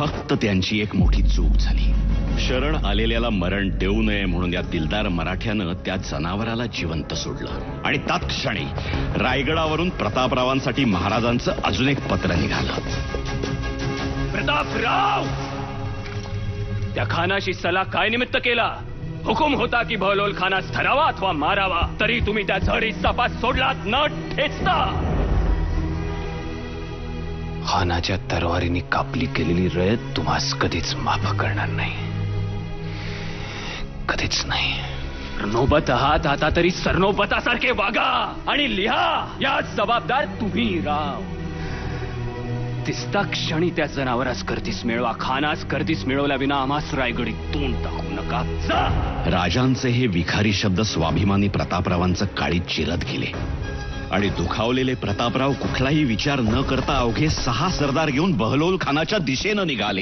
फक्त त्यांची एक मोठी चूक झाली. शरण आलेल्याला मरण देऊ नये म्हणून या दिलदार मराठ्यानं त्या जनावराला जिवंत सोडलं आणि तत्क्षणी रायगडावरून प्रतापरावांसाठी महाराजांचं अजून एक पत्र निघालं. प्रतापराव, त्या खानाशी सल्ला काय निमित्त केला? हुकुम होता की बहलोल खानास धरावा अथवा मारावा, तरी तुम्ही त्या झरी तपास सोडलात न ठेचता. खानाच्या तरवारीने कापली केलेली रयत तुम्हास कधीच माफ करणार नाही, कधीच नाही. सरनोबत आहात आता तरी सरनोबतासारखे वागा आणि लिहा. याच जबाबदार तुम्ही राव. दिसता क्षणी त्या जनावरास करतीस मिळवा, खानास करतीस मिळवल्या विना आम्हास रायगडी तोंड टाकू नका. जा. राजांचे हे विखारी शब्द स्वाभिमानी प्रतापरावांचं काळीत चिरत गेले आणि दुखावलेले प्रतापराव कुठलाही विचार न करता अवघे 6 सरदार घेऊन बहलोल खानाच्या दिशेनं निघाले.